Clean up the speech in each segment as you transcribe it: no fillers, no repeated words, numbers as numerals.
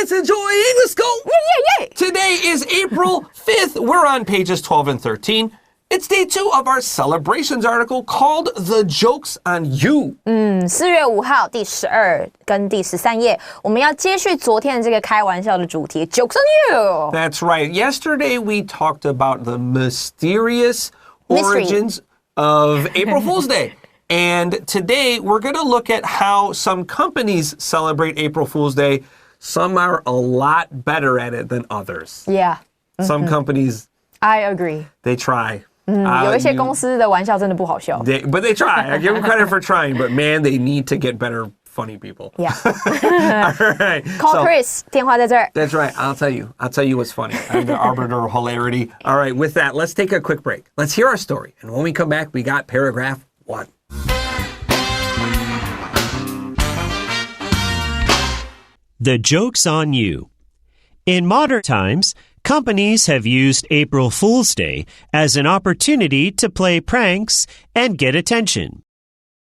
let's enjoy English School. Yay! Today is April 5th. We're on pages 12 and 13. It's day 2 of our celebrations article called The Joke's on You. 4月5号第12跟第13页，我们要接续昨天的这个开玩笑的主题 Joke's on You. That's right. Yesterday we talked about the mysterious origins of April Fool's Day. And today we're going to look at how some companies celebrate April Fool's Day. Some are a lot better at it than others. Yeah. Some companies, I agree. they try. 有一些公司的玩笑真的不好笑。But they try. I give them credit for trying. But man, they need to get better funny people. Yeah. All right. Call Chris. 电话在这儿。 That's right. I'll tell you what's funny. I'm the arbiter of hilarity. All right. With that, let's take a quick break. Let's hear our story. And when we come back, we got paragraph 1. The joke's on you. In modern times, companies have used April Fool's Day as an opportunity to play pranks and get attention.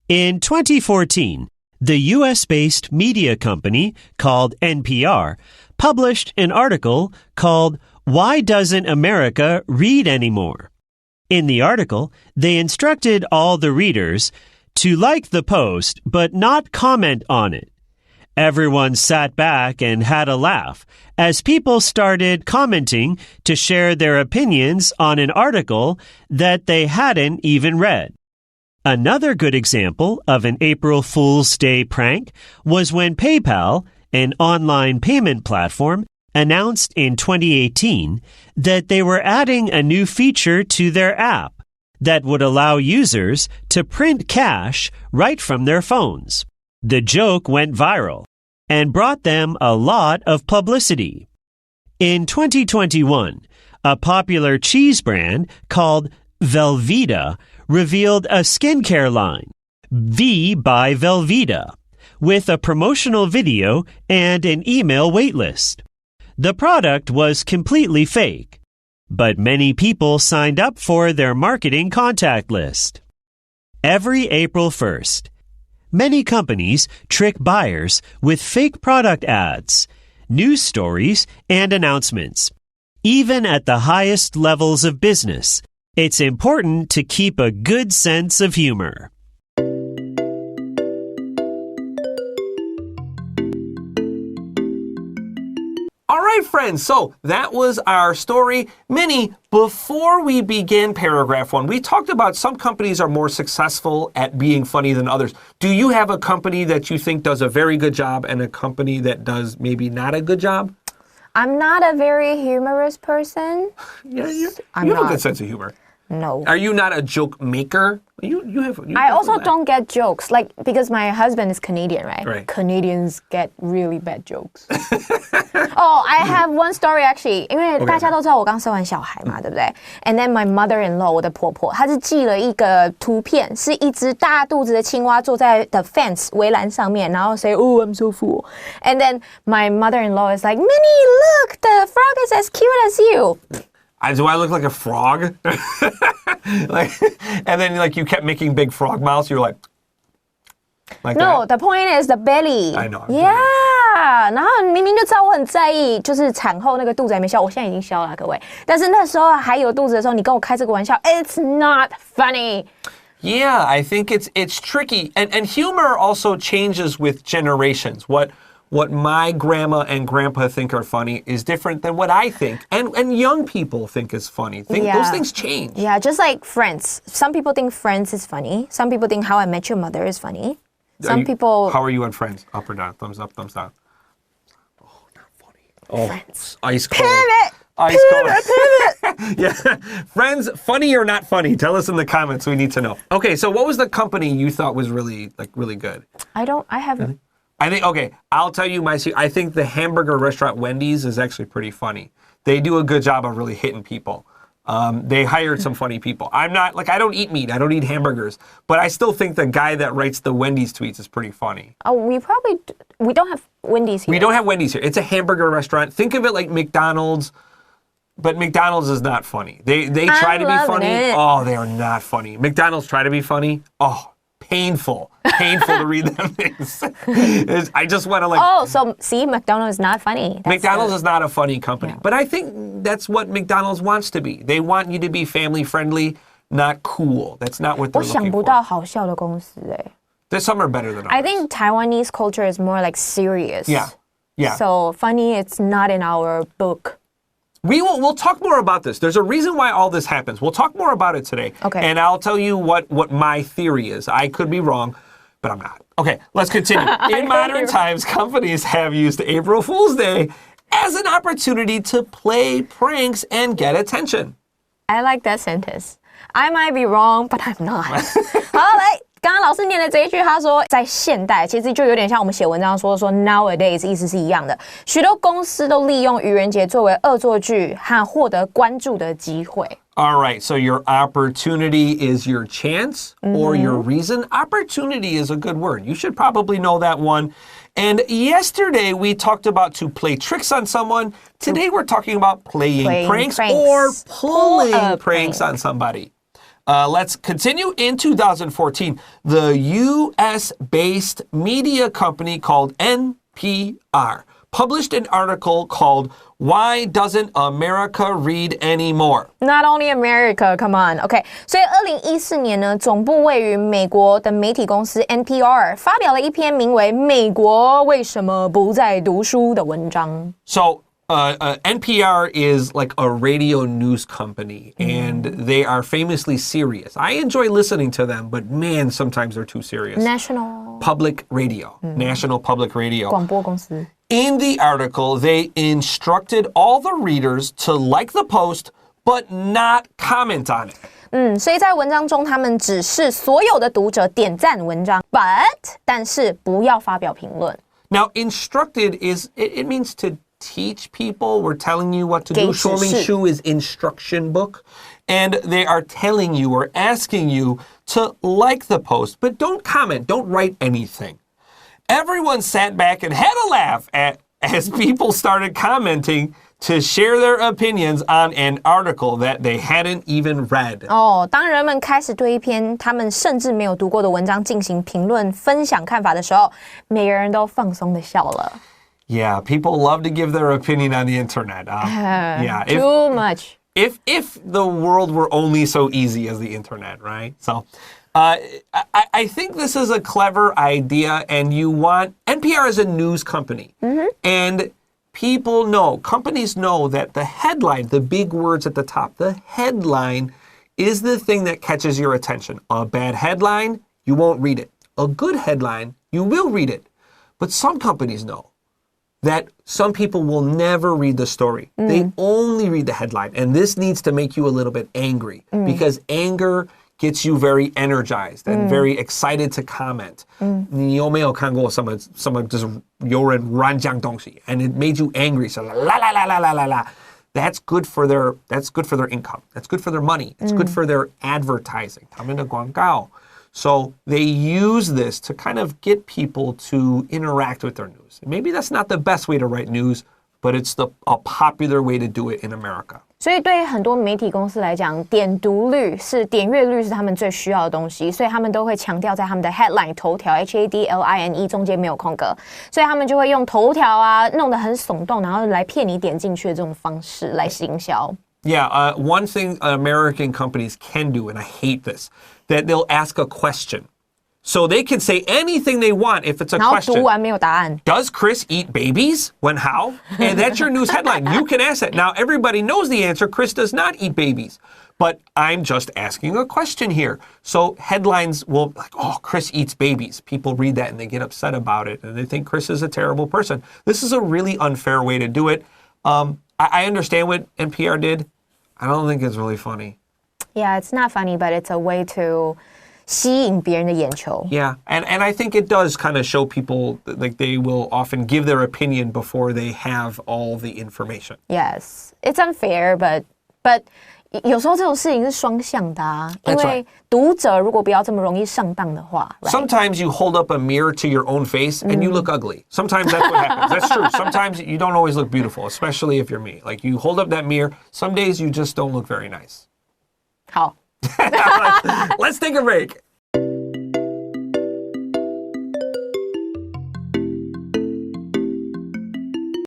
In 2014, the US-based media company called NPR published an article called Why Doesn't America Read Anymore? In the article, they instructed all the readers to like the post but not comment on it. Everyone sat back and had a laugh as people started commenting to share their opinions on an article that they hadn't even read. Another good example of an April Fool's Day prank was when PayPal, an online payment platform, announced in 2018 that they were adding a new feature to their app that would allow users to print cash right from their phones. The joke went viral and brought them a lot of publicity. In 2021, a popular cheese brand called Velveeta revealed a skincare line, V by Velveeta, with a promotional video and an email waitlist. The product was completely fake, but many people signed up for their marketing contact list. Every April 1st, many companies trick buyers with fake product ads, news stories, and announcements. Even at the highest levels of business, it's important to keep a good sense of humor. All right, friends, so that was our story. Minnie, before we begin paragraph 1, we talked about some companies are more successful at being funny than others. Do you have a company that you think does a very good job and a company that does maybe not a good job? I'm not a very humorous person. Yeah, you have a good sense of humor. No. Are you not a joke maker? I also don't get jokes, like, because my husband is Canadian, right? Right. Canadians get really bad jokes. Oh, I have one story actually. 因为大家都知道我刚生完小孩嘛，对不对？ And then my mother-in-law, 我的婆婆，她是寄了一个图片，是一只大肚子的青蛙坐在the fence 围栏上面，然后 say, "Oh, I'm so full." And then my mother-in-law is like, "Minnie, look, the frog is as cute as you." Do I look like a frog? And then you kept making big frog mouths. You're like No, that? the point is the belly. I know. Yeah. 然后明明就知道我很在意，就是产后那个肚子还没消，我现在已经消了，各位。但是那时候还有肚子的时候，你跟我开这个玩笑 ，It's not funny. Yeah, I think it's tricky, and humor also changes with generations. What my grandma and grandpa think are funny is different than what I think, and young people think is funny. Those things change. Yeah, just like Friends. Some people think Friends is funny. Some people think How I Met Your Mother is funny. People. How are you on Friends? Up or down? Thumbs up, thumbs down. Oh, not funny. Oh, Friends. Ice cold. Pivot. Ice cold. Yeah. Friends, funny or not funny? Tell us in the comments. We need to know. Okay, so what was the company you thought was really good? I think, okay, I'll tell you I think the hamburger restaurant Wendy's is actually pretty funny. They do a good job of really hitting people. They hired some funny people. I don't eat meat. I don't eat hamburgers. But I still think the guy that writes the Wendy's tweets is pretty funny. Oh, we don't have Wendy's here. We don't have Wendy's here. It's a hamburger restaurant. Think of it like McDonald's, but McDonald's is not funny. They try to be funny. It. Oh, they are not funny. McDonald's try to be funny. Oh, painful to read them things. I just want to like... Oh, so see, McDonald's is not funny. McDonald's is not a funny company. Yeah. But I think that's what McDonald's wants to be. They want you to be family-friendly, not cool. That's not what they're looking for. 我想不到好笑的公司欸。Some are better than others. I think Taiwanese culture is more like serious. Yeah. So funny, it's not in our book. We'll talk more about this. There's a reason why all this happens. We'll talk more about it today. Okay. And I'll tell you what my theory is. I could be wrong, but I'm not. Okay, let's continue. In modern times, companies have used April Fool's Day as an opportunity to play pranks and get attention. I like that sentence. I might be wrong, but I'm not. 好，来。刚刚老师念的这一句，他说在现代其实就有点像我们写文章说 nowadays 意思是一样的。许多公司都利用愚人节作为恶作剧和获得关注的机会。All right, so your opportunity is your chance or your reason. Opportunity is a good word. You should probably know that one. And yesterday we talked about to play tricks on someone. Today we're talking about playing pranks or pulling pranks on somebody. Let's continue. In 2014, the U.S.-based media company called NPR published an article called Why Doesn't America Read Anymore? Not only America, come on. OK, 所以2014年呢，总部位于美国的媒体公司 NPR 发表了一篇名为《美国为什么不再读书》的文章。So, NPR is like a radio news company, and they are famously serious. I enjoy listening to them, but man, sometimes they're too serious. National Public Radio. National Public Radio. 广播公司。In the article, they instructed all the readers to like the post, but not comment on it. 所以在文章中，他们指示所有的读者点赞文章 但是不要发表评论。Now, instructed it means to teach people. We're telling you what to do. 说明书 is instruction book. And they are telling you or asking you to like the post, but don't comment. Don't write anything. Everyone sat back and had a laugh as people started commenting to share their opinions on an article that they hadn't even read. 当人们开始对一篇他们甚至没有读过的文章进行评论、分享看法的时候，每个人都放松地笑了。Yeah, people love to give their opinion on the internet. Too much. If the world were only so easy as the internet, right? So, I think this is a clever idea, and NPR is a news company, and companies know that the headline, the big words at the top, the headline is the thing that catches your attention. A bad headline, you won't read it. A good headline, you will read it. But some companies know that some people will never read the story. They only read the headline. And this needs to make you a little bit angry because anger gets you very energized and very excited to comment. 你有没有看过什么就是有人乱讲东西 and it made you angry. So la la la la la la la. That's good for their income. That's good for their money. It's good for their advertising. 他们的广告. So they use this to kind of get people to interact with their news. Maybe that's not the best way to write news, but it's a popular way to do it in America. 所以对很多媒体公司来讲，点阅率是他们最需要的东西，所以他们都会强调在他们的 headline 头条 HADLINE 中间没有空格，所以他们就会用头条啊弄得很耸动，然后来骗你点进去的这种方式来行销。Yeah, one thing American companies can do, and I hate this, that they'll ask a question. So they can say anything they want if it's a question. 然后读完没有答案。Does Chris eat babies? When how? And that's your news headline. You can ask that. Now, everybody knows the answer. Chris does not eat babies. But I'm just asking a question here. So headlines will like, oh, Chris eats babies. People read that and they get upset about it. And they think Chris is a terrible person. This is a really unfair way to do it. I understand what NPR did. I don't think it's really funny. Yeah, it's not funny, but it's a way to 吸引别人的眼球. Yeah, and I think it does kind of show people like they will often give their opinion before they have all the information. Yes, it's unfair, but 有时候这种事情是双向的啊，因为读者如果不要这么容易上当的话。Right? Sometimes you hold up a mirror to your own face and you look ugly. Sometimes that's what happens. That's true. Sometimes you don't always look beautiful, especially if you're me. Like you hold up that mirror, some days you just don't look very nice. 好。Let's take a break.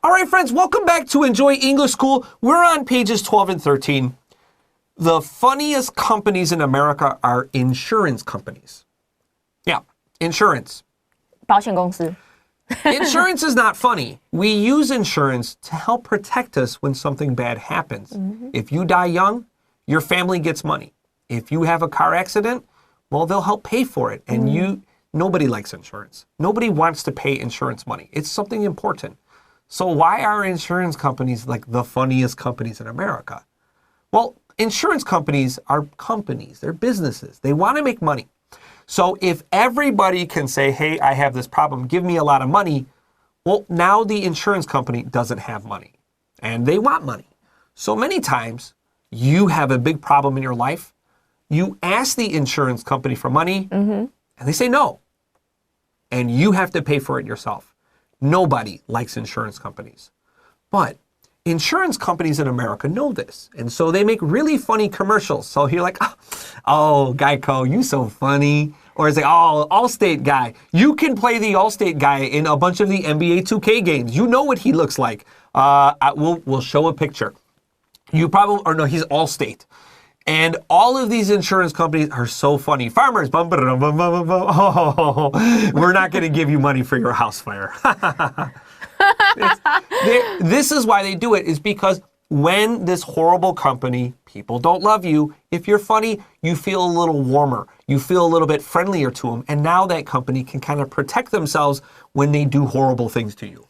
All right, friends, welcome back to Enjoy English School. We're on pages 12 and 13. The funniest companies in America are insurance companies. Yeah, insurance. 保险公司 Insurance is not funny. We use insurance to help protect us when something bad happens. If you die young, your family gets money. If you have a car accident, well, they'll help pay for it. And nobody likes insurance. Nobody wants to pay insurance money. It's something important. So why are insurance companies like the funniest companies in America? Well, insurance companies are companies. They're businesses. They want to make money. So if everybody can say, hey, I have this problem, give me a lot of money, well, now the insurance company doesn't have money. And they want money. So many times, you have a big problem in your life. You ask the insurance company for money, and they say no. And you have to pay for it yourself. Nobody likes insurance companies. But insurance companies in America know this. And so they make really funny commercials. So you're like, oh, Geico, you so funny. Or it's like, oh, Allstate guy. You can play the Allstate guy in a bunch of the NBA 2K games. You know what he looks like. We'll show a picture. You probably, or no, he's Allstate. And all of these insurance companies are so funny. Farmers, we're not going to give you money for your house fire. This is why they do it, is because when this horrible company, people don't love you, if you're funny, you feel a little warmer. You feel a little bit friendlier to them. And now that company can kind of protect themselves when they do horrible things to you.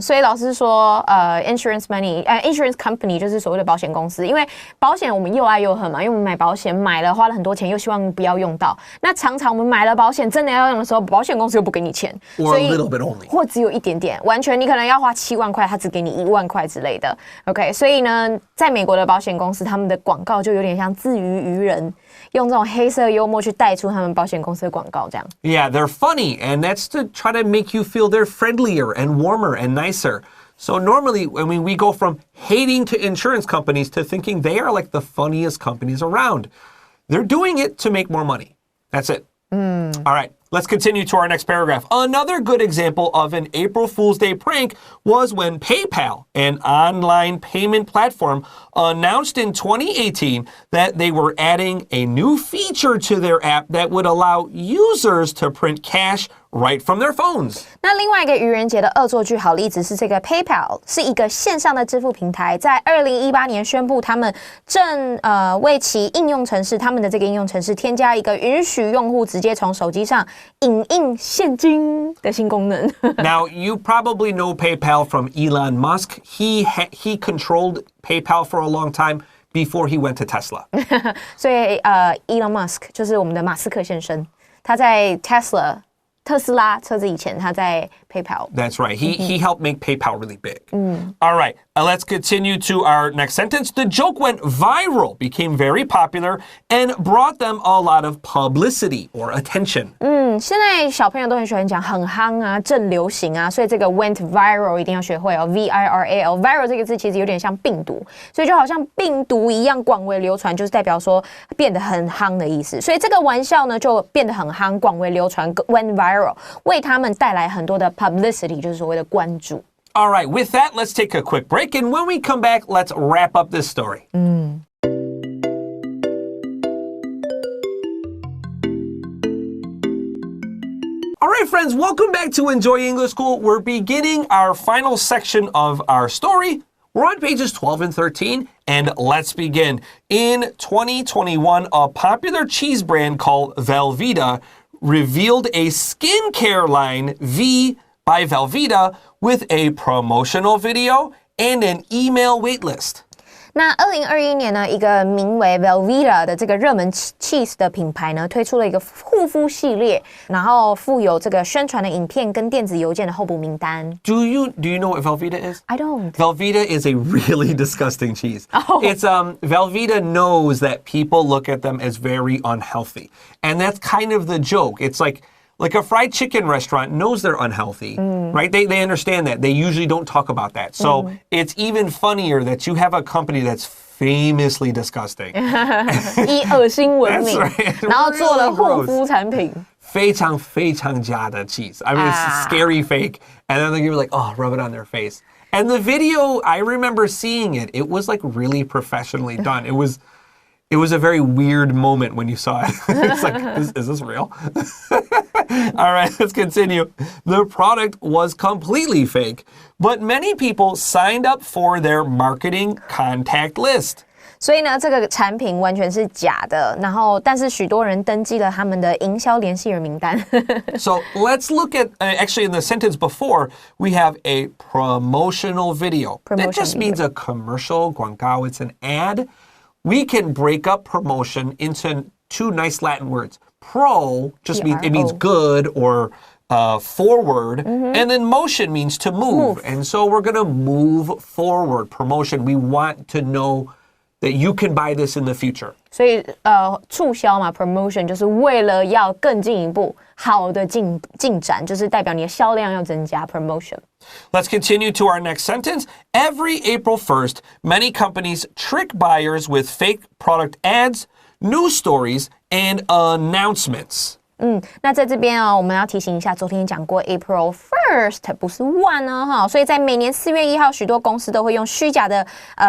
所以老师说insurance company 就是所谓的保险公司，因为保险我们又爱又恨嘛，因为我们买保险买了花了很多钱，又希望不要用到。那常常我们买了保险真的要用的时候，保险公司又不给你钱， Or a little bit only. 或只有一点点，完全你可能要花7万块，他只给你1万块之类的。OK， 所以呢，在美国的保险公司，他们的广告就有点像自娱于人，用这种黑色幽默去带出他们保险公司的广告这样。Yeah, they're funny, and that's to try to make you feel they're friendlier and warmer and nicer. So normally, I mean, we go from hating to insurance companies to thinking they are like the funniest companies around. They're doing it to make more money. That's it. All right, let's continue to our next paragraph. Another good example of an April Fool's Day prank was when PayPal, an online payment platform, announced in 2018 that they were adding a new feature to their app that would allow users to print cash right from their phones. 那另外一个愚人节的恶作剧好例子是这个 PayPal 是一个线上的支付平台，在2018年宣布他们正为其应用程式，他们的这个应用程式添加一个允许用户直接从手机上影印现金的新功能。Now, you probably know PayPal from Elon Musk. He controlled PayPal for a long time before he went to Tesla. 所以Elon Musk 就是我们的马斯克先生，他在特斯拉车子以前，他在 PayPal. That's right. He helped make PayPal really big. All right. Let's continue to our next sentence. The joke went viral, became very popular, and brought them a lot of publicity or attention. 现在小朋友都很喜欢讲很夯啊，正流行啊，所以这个 went viral 一定要学会哦 ，viral。viral 这个字其实有点像病毒，所以就好像病毒一样广为流传，就是代表说变得很夯的意思。所以这个玩笑呢就变得很夯，广为流传 went viral， 为他们带来很多的 publicity， 就是所谓的关注。All right, with that, let's take a quick break, and when we come back, let's wrap up this story. All right, friends, welcome back to Enjoy English School. We're beginning our final section of our story. We're on pages 12 and 13, and let's begin. In 2021, a popular cheese brand called Velveeta revealed a skincare line, V by Velveeta, with a promotional video and an email waitlist. 那2021年呢，一个名为 Velveeta 的这个热门 cheese 的品牌呢，推出了一个护肤系列，然后附有这个宣传的影片跟电子邮件的候补名单。Do you know what Velveeta is? I don't. Velveeta is a really disgusting cheese. Oh. It's Velveeta knows that people look at them as very unhealthy, and that's kind of the joke. It's like a fried chicken restaurant knows they're unhealthy, right? They understand that. They usually don't talk about that. So it's even funnier that you have a company that's famously disgusting. 以恶心闻名， That's right. 然后做了护肤产品。非常非常假的 cheese. I mean, it's scary fake. And then they're like, oh, rub it on their face. And the video, I remember seeing it. It was like really professionally done. It was a very weird moment when you saw it. It's like, is this real? All right, let's continue. The product was completely fake, but many people signed up for their marketing contact list. 所以呢，这个产品完全是假的，然后但是许多人登记了他们的营销联系人名单。So let's look at, actually in the sentence before, we have a promotional video. That just means a commercial, 广告, it's an ad. We can break up promotion into two nice Latin words. Pro just means, it means good or forward, and then motion means to move. And so we're going to move forward. Promotion, we want to know that you can buy this in the future. 所以促销嘛 ，promotion 就是为了要更进一步好的进展，就是代表你的销量要增加 promotion. Let's continue to our next sentence. Every April 1st, many companies trick buyers with fake product ads, news stories, and announcements. 那在这边我们要提醒一下，昨天讲过 April 1st 不是 one 哦哈，所以在每年4月1号，许多公司都会用虚假的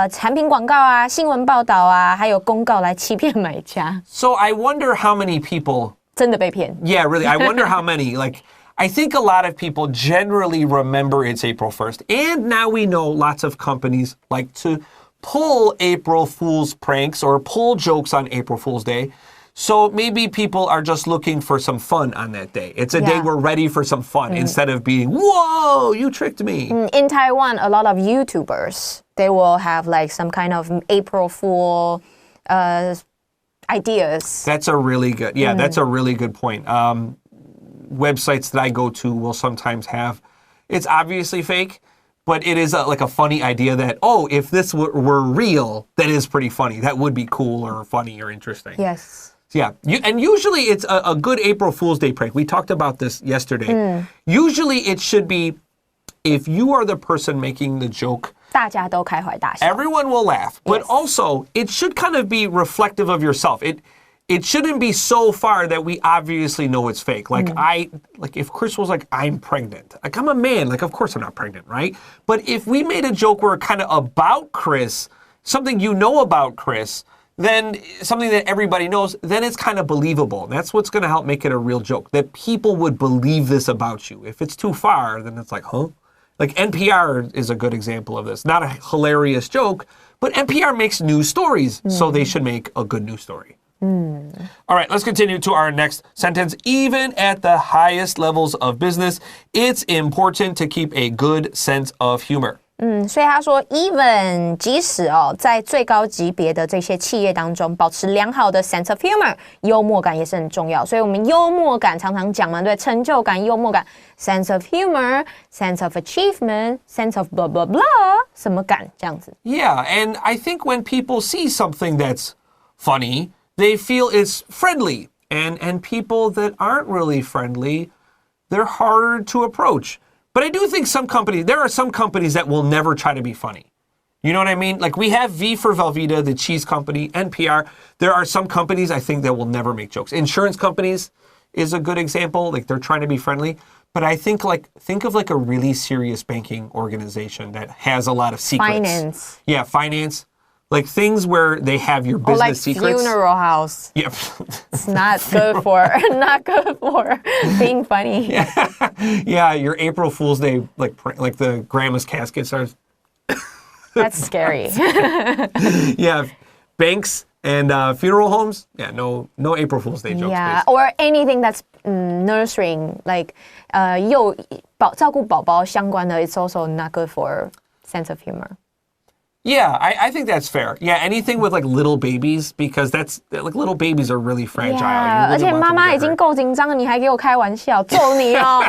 产品广告啊、新闻报道啊，还有公告来欺骗买家。So I wonder how many people 真的被骗。Yeah, really. I wonder how many. Like, I think a lot of people generally remember it's April 1st. And now we know lots of companies like to pull April Fool's pranks or pull jokes on April Fool's Day. So maybe people are just looking for some fun on that day. It's a day we're ready for some fun instead of being, whoa, you tricked me. In Taiwan, a lot of YouTubers, they will have like some kind of April Fool ideas. That's a really good, that's a really good point. Websites that I go to will sometimes have, it's obviously fake, but it is like a funny idea that, oh, if this were real, that is pretty funny. That would be cool or funny or interesting. Yes. Yeah, and usually it's a good April Fool's Day prank. We talked about this yesterday. Usually it should be, if you are the person making the joke, 大家都开怀大笑. Everyone will laugh, but also it should kind of be reflective of yourself. It shouldn't be so far that we obviously know it's fake. Like if Chris was like, I'm pregnant. Like, I'm a man. Like, of course I'm not pregnant, right? But if we made a joke where kind of about Chris, something you know about Chris, then something that everybody knows, then it's kind of believable. That's what's going to help make it a real joke, that people would believe this about you. If it's too far, then it's like, huh? Like NPR is a good example of this. Not a hilarious joke, but NPR makes news stories, so they should make a good news story. All right, let's continue to our next sentence. Even at the highest levels of business, it's important to keep a good sense of humor. 所以他说 even 即使在最高级别的这些企业当中保持良好的 sense of humor 幽默感也是很重要，所以我们幽默感常常讲嘛，对，成就感幽默感 sense of humor sense of achievement sense of blah blah blah 什么感这样子。 Yeah, and I think when people see something that's funny, they feel it's friendly, and people that aren't really friendly, they're harder to approach. But I do think there are some companies that will never try to be funny. You know what I mean? Like we have V for Velveeta, the cheese company, NPR. There are some companies I think that will never make jokes. Insurance companies is a good example. Like they're trying to be friendly. But I think of like a really serious banking organization that has a lot of secrets. Finance. Yeah, finance. Like things where they have your business secrets. Funeral house. Yep. It's not good for being funny. Yeah, your April Fool's Day, like the grandma's casket starts. That's scary. Yeah, banks and funeral homes. Yeah, no April Fool's Day jokes. Yeah, please. Or anything that's nurturing, like 照顾宝宝相关的, it's also not good for sense of humor. Yeah, I think that's fair. Yeah, anything with like little babies, because that's like little babies are really fragile. Yeah, 而且妈妈已经够紧张了，你还给我开玩笑，揍你哦。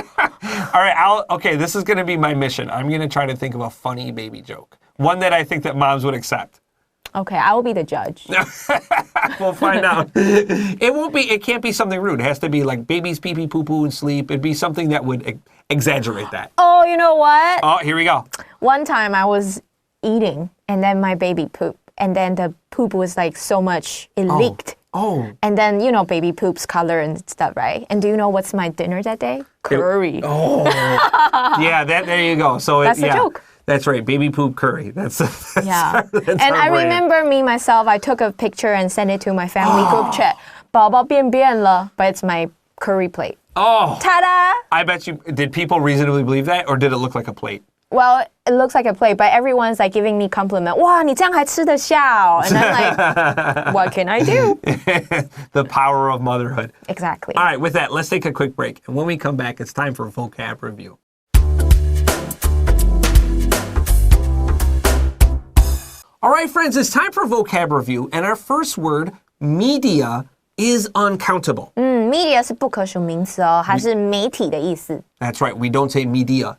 All right, okay, this is going to be my mission. I'm going to try to think of a funny baby joke. One that I think that moms would accept. Okay, I will be the judge. We'll find out. It can't be something rude. It has to be like babies pee pee poo poo and sleep. It'd be something that would exaggerate that. Oh, you know what? Oh, here we go. One time I was eating and then my baby pooped, and then the poop was like so much it leaked. Oh. And then baby poops color and stuff, right? And do you know what's my dinner that day? Curry. Yeah, there you go. So that's the joke. That's right, baby poop curry. That's Yeah. that's And I our brand. remember me myself, I took a picture and sent it to my family group chat. 宝宝便便了, but it's my curry plate. Oh, Ta-da! I bet you, did people reasonably believe that, or did it look like a plate? Well, it looks like a plate, but everyone's like giving me compliment. 哇，你这样还吃得下哦? And I'm like, what can I do? The power of motherhood. Exactly. All right, with that, let's take a quick break. And when we come back, it's time for vocab review. All right, friends, it's time for vocab review. And our first word, media, is uncountable. Media 是不可数名词哦，它是媒体的意思。That's right. We don't say media.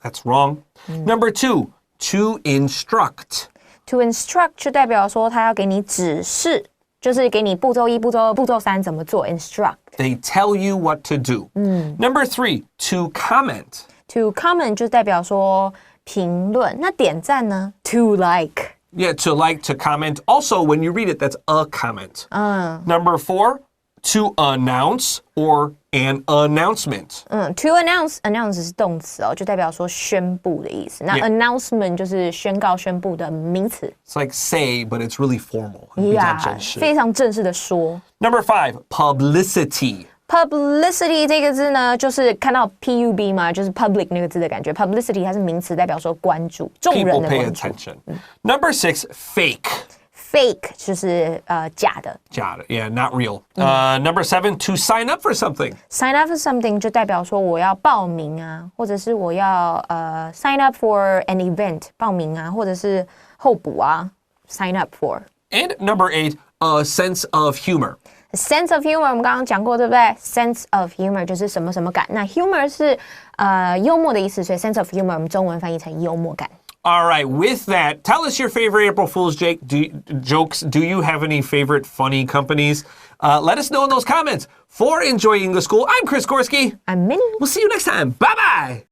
That's wrong. Number 2, to instruct. To instruct 就代表说他要给你指示，就是给你步骤1、步骤2、步骤3怎么做。Instruct. They tell you what to do. Number 3, to comment. To comment 就代表说评论。那点赞呢 ？To like. Yeah, to like, to comment. Also, when you read it, that's a comment. Number 4, to announce or an announcement. To announce 是动词哦，就代表说宣布的意思。那 announcement 就是宣告、宣布的名词。It's like say, but it's really formal. 比较正式。非常正式的说。Number 5, publicity. Publicity 这个字呢，就是看到 pub 嘛，就是 public 那个字的感觉。Publicity 它是名词，代表说关注，众人 People 的 pay 关注。attention. Number 6, fake. Fake 就是假的。Got it. Yeah, not real. Number 7, to sign up for something. Sign up for something 就代表说我要报名啊，或者是我要sign up for an event 报名啊，或者是候补啊 sign up for. And number 8, a sense of humor. Sense of humor 我们刚刚讲过，对不对 ？Sense of humor 就是什么什么感。那 humor 是幽默的意思，所以 sense of humor 我们中文翻译成幽默感。All right, with that, tell us your favorite April Fool's jokes. Do you have any favorite funny companies? Let us know in those comments. For Enjoy English School, I'm Chris Gorski. I'm Minnie. We'll see you next time. Bye-bye.